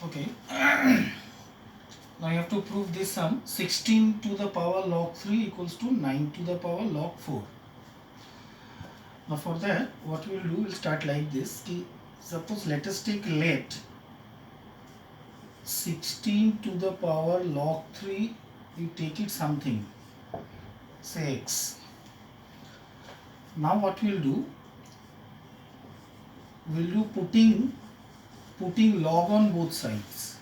Okay. Now you have to prove this sum. 16 to the power log 3 equals to 9 to the power log 4. Now for that, what we will do, we'll start like this. Suppose let us take let 16 to the power log 3, you take it something, say x. Now what we'll do, putting log on both sides.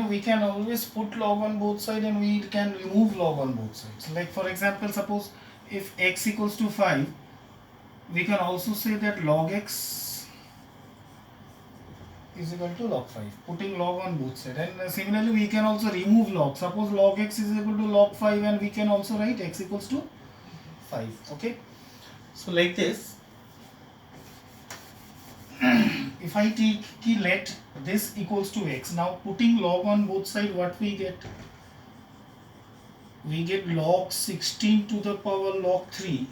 We can always put log on both sides and we can remove log on both sides. Like for example, suppose if x equals to 5, we can also say that log x is equal to log 5, putting log on both sides. And similarly, we can also remove log. Suppose log x is equal to log 5 and we can also write x equals to 5. Okay. So like this, if I take let this equals to x, now putting log on both sides, what we get? We get log 16 to the power log 3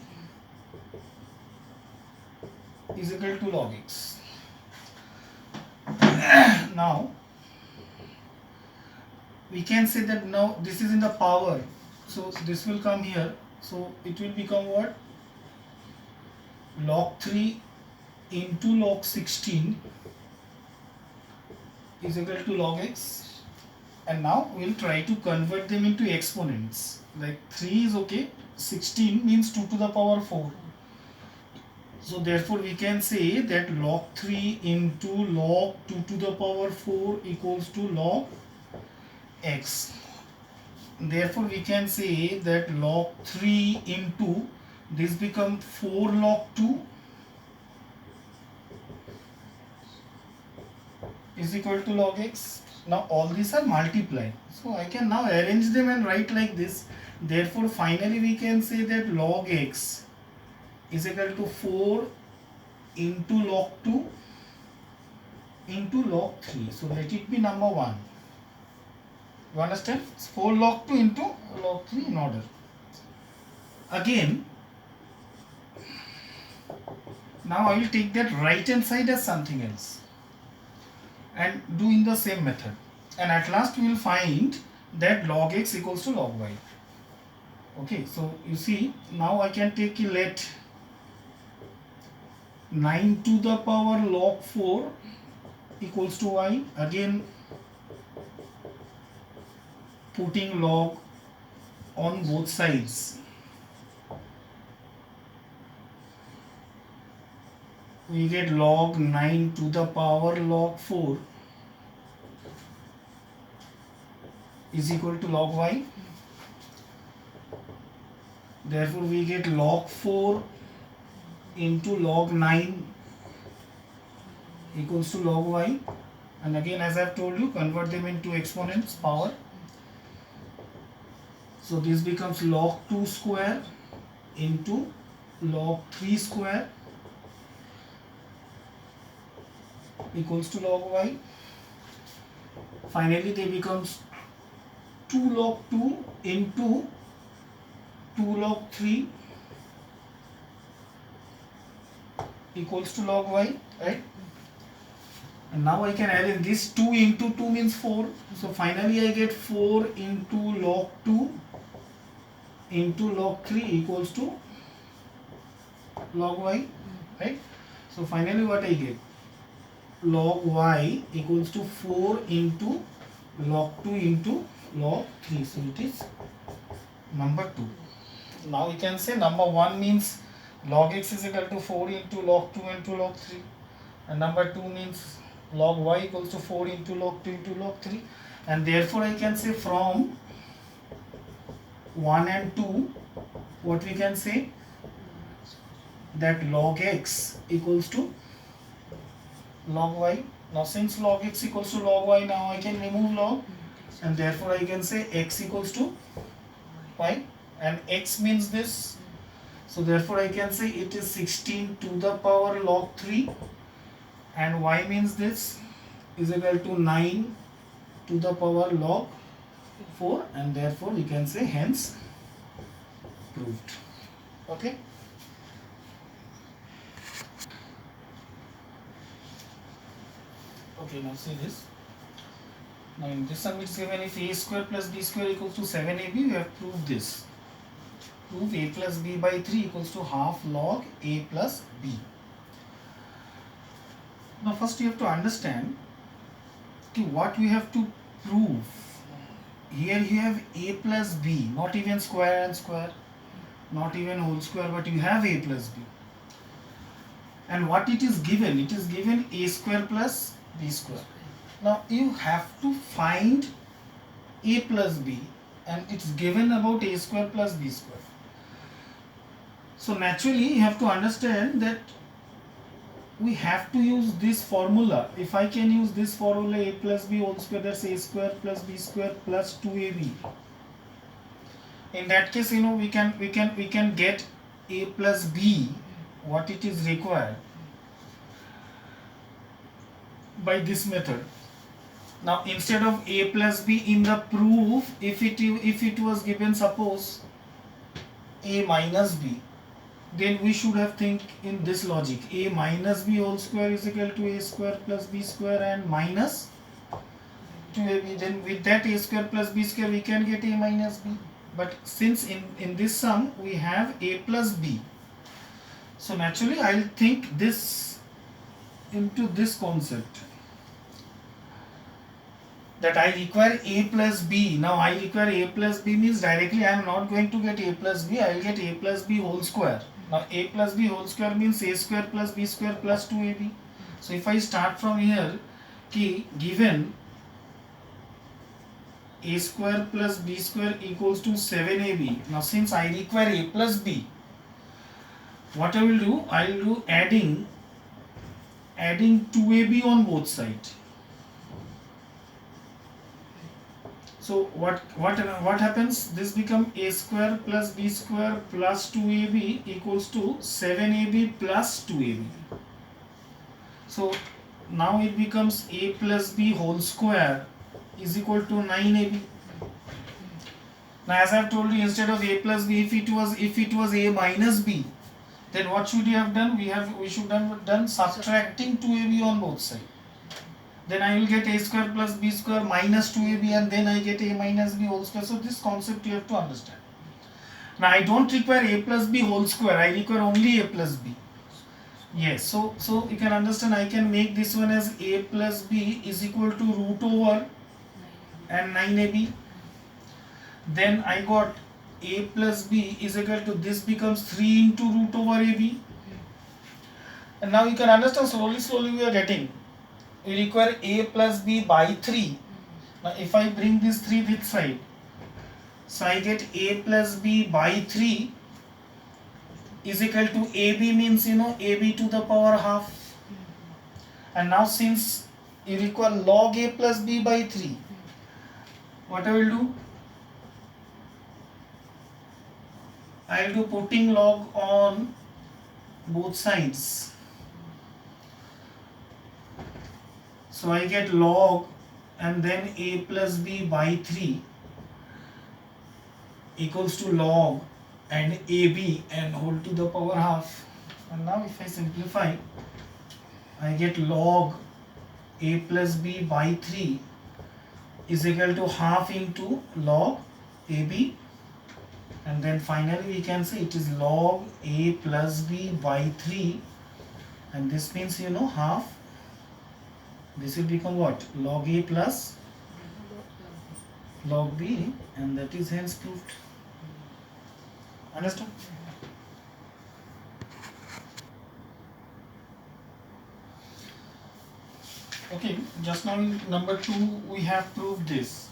is equal to log x. Now we can say that now this is in the power, so this will come here, so it will become what? Log 3 into log 16 is equal to log x, and now we will try to convert them into exponents. Like 3 is okay, 16 means 2 to the power 4. So therefore we can say that log 3 into log 2 to the power 4 equals to log x. Therefore we can say that log 3 into this become 4 log 2 is equal to log x. Now all these are multiplied, so I can now arrange them and write like this. Therefore finally we can say that log x is equal to 4 into log 2 into log 3. So let it be number 1. You understand? It's 4 log 2 into log 3 in order. Again, now I will take that right hand side as something else and do in the same method, and at last we will find that log x equals to log y. Okay, so you see, now I can take let 9 to the power log 4 equals to y. Again putting log on both sides, we get log 9 to the power log 4 is equal to log y. Therefore we get log 4 into log 9 equals to log y, and again as I have told you, convert them into exponents, power. So this becomes log 2 square into log 3 square equals to log y. Finally they becomes 2 log 2 into 2 log 3 equals to log y, right? And now I can add in this 2 into 2 means 4. So finally I get 4 into log 2 into log 3 equals to log y, right? So finally what I get? Log y equals to 4 into log 2 into log 3. So it is number 2. Now you can say number 1 means log x is equal to 4 into log 2 into log 3, and number 2 means log y equals to 4 into log 2 into log 3, and therefore I can say from 1 and 2, what we can say, that log x equals to log y. Now since log x equals to log y, now I can remove log, and therefore I can say x equals to y, and x means this, so therefore I can say it is 16 to the power log 3, and y means this is equal to 9 to the power log 4, and therefore we can say hence proved. Okay. Okay, now see this. Now in this sum it's given if a square plus b square equals to 7ab, we have proved this. Prove a plus b by 3 equals to half log a plus b. Now first you have to understand what we have to prove. Here you have a plus b, not even square and square, not even whole square, but you have a plus b. And what it is given? It is given a square plus b square. Now you have to find a plus b, and it's given about a square plus b square. So naturally you have to understand that we have to use this formula. If I can use this formula, a plus b whole square, that's a square plus b square plus 2ab. In that case, we can get a plus b, what it is required, by this method. Now instead of a plus b in the proof, if it was given suppose a minus b, then we should have think in this logic: a minus b whole square is equal to a square plus b square and minus 2ab. Then with that a square plus b square we can get a minus b. But since in this sum we have a plus b, so naturally I'll think this into this concept, that I require a plus b. Now I require a plus b means directly I am not going to get a plus b, I will get a plus b whole square. Now a plus b whole square means a square plus b square plus 2ab. So if I start from here, given a square plus b square equals to 7ab. Now since I require a plus b, what I will do? I will do adding 2ab on both sides. So what happens? This become a square plus b square plus 2ab equals to 7ab plus 2ab. So now it becomes a plus b whole square is equal to 9ab. Now as I have told you, instead of a plus b, if it was a minus b, then what should you have done? We should have done subtracting 2ab on both sides. Then I will get a square plus b square minus 2ab, and then I get a minus b whole square. So this concept you have to understand. Now I don't require a plus b whole square, I require only a plus b. Yes, so you can understand, I can make this one as a plus b is equal to root over and 9ab. Then I got a plus b is equal to, this becomes 3 into root over ab. And now you can understand, slowly we are getting. We require a plus b by 3. Now if I bring this 3 this side, so I get a plus b by 3 is equal to ab means ab to the power half. And now since you require log a plus b by 3, what I will do? I will do putting log on both sides. So I get log and then a plus b by 3 equals to log and ab and whole to the power half. And now if I simplify, I get log a plus b by 3 is equal to half into log ab, and then finally we can say it is log a plus b by 3, and this means half. This will become what? Log a plus log b, and that is hence proved. Understand? Okay, just now in number 2 we have proved this.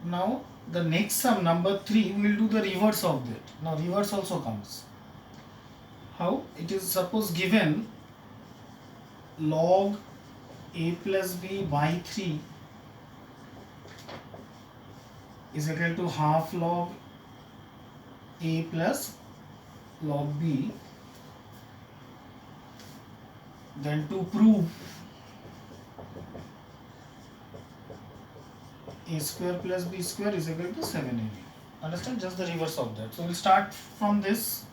Now the next sum, number 3, we will do the reverse of that. Now reverse also comes. How? It is suppose given log a plus b by 3 is equal to half log a plus log b. Then to prove a square plus b square is equal to 7ab. Understand? Just the reverse of that. So we'll start from this.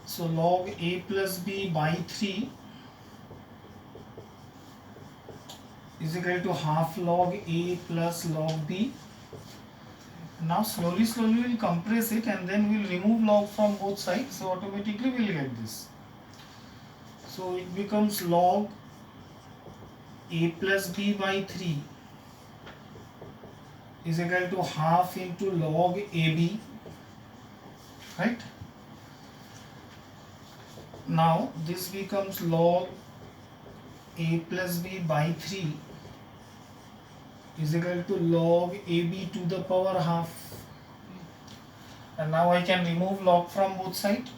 So log a plus b by 3 is equal to half log A plus log B. Now slowly we'll compress it and then we'll remove log from both sides, so automatically we'll get this. So it becomes log A plus B by 3 is equal to half into log AB, right? Now this becomes log A plus B by 3 is equal to log AB to the power half. And now I can remove log from both sides.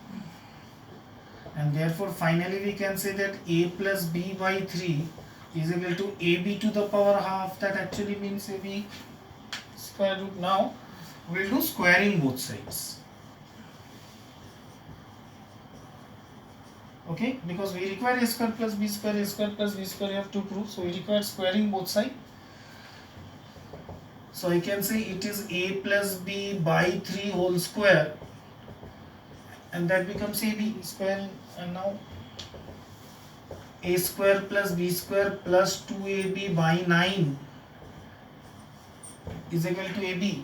And therefore finally we can say that A plus B by 3 is equal to AB to the power half. That actually means AB square root. Now we'll do squaring both sides. Okay, because we require A square plus B square, A square plus B square you have to prove. So we require squaring both sides. So I can say it is A plus B by 3 whole square, and that becomes AB square. And now A square plus B square plus 2AB by 9 is equal to AB.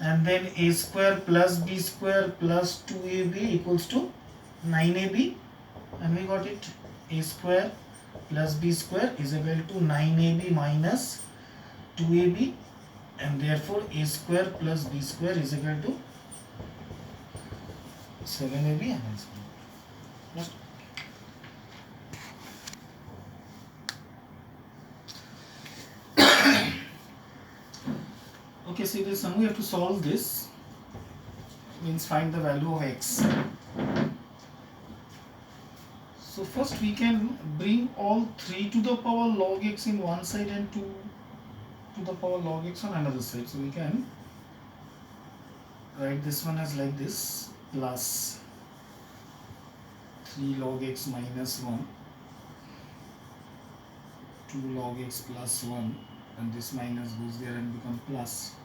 And then A square plus B square plus 2AB equals to 9AB. And we got it. A square plus B square is equal to 9AB minus 2AB. And therefore A square plus B square is equal to 7AB and S square. Okay, so this now we have to solve this. Means find the value of x. So first we can bring all 3 to the power log x in one side and 2 to the power log x on another side. So we can write this one as like this, plus 3 log x minus 1, 2 log x plus 1, and this minus goes there and become plus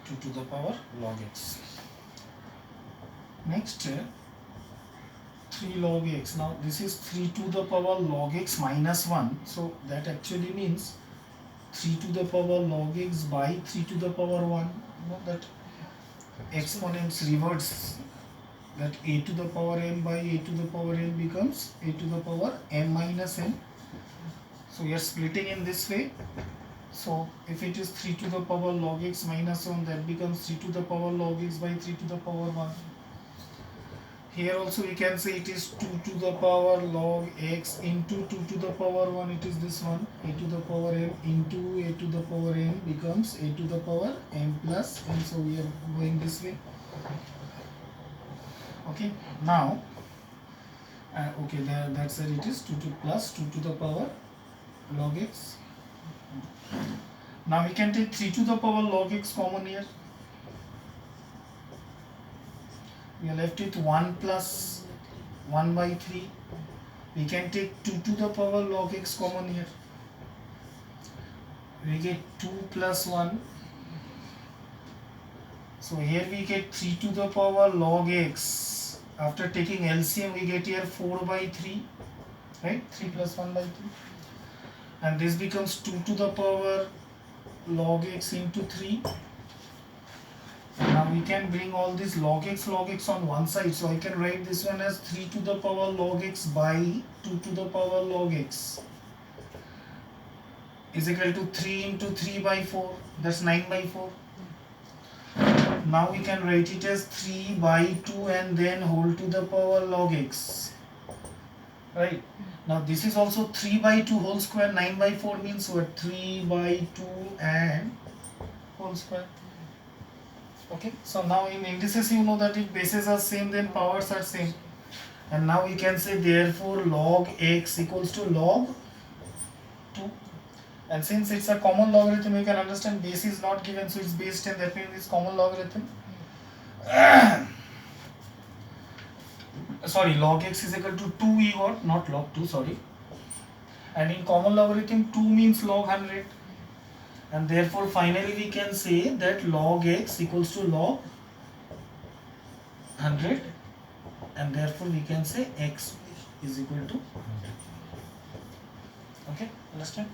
2 to the power log x. Next 3 log x. Now this is 3 to the power log x minus 1. So that actually means 3 to the power log x by 3 to the power 1. You know that exponents reverse. That a to the power m by a to the power n becomes a to the power m minus n. So we are splitting in this way. So if it is 3 to the power log x minus 1, that becomes 3 to the power log x by 3 to the power 1. Here also we can say it is 2 to the power log x into 2 to the power 1, it is this one, a to the power m into a to the power n becomes a to the power m plus n. So we are going this way. Okay, now okay, that's where it is 2 to plus 2 to the power log x. Now we can take 3 to the power log x common here. We are left with 1 plus 1 by 3. We can take 2 to the power log x common here. We get 2 plus 1. So here we get 3 to the power log x. After taking LCM we get here 4 by 3. Right? 3 plus 1 by 3. And this becomes 2 to the power log x into 3. Now we can bring all this log x on one side. So I can write this one as 3 to the power log x by 2 to the power log x is equal to 3 into 3 by 4. That's 9 by 4. Now we can write it as 3 by 2 and then whole to the power log x. Right. Now this is also 3 by 2 whole square. 9 by 4 means what? 3 by 2 and whole square. Okay, so now in indices you know that if bases are same then powers are same. And now we can say therefore log x equals to log 2. And since it's a common logarithm, you can understand base is not given, so it's base 10, that means it's common logarithm. Sorry, log x is equal to 2 we got, not log 2, sorry. And in common logarithm 2 means log 100. And therefore finally we can say that log x equals to log 100, and therefore we can say x is equal to 100. Okay, understand?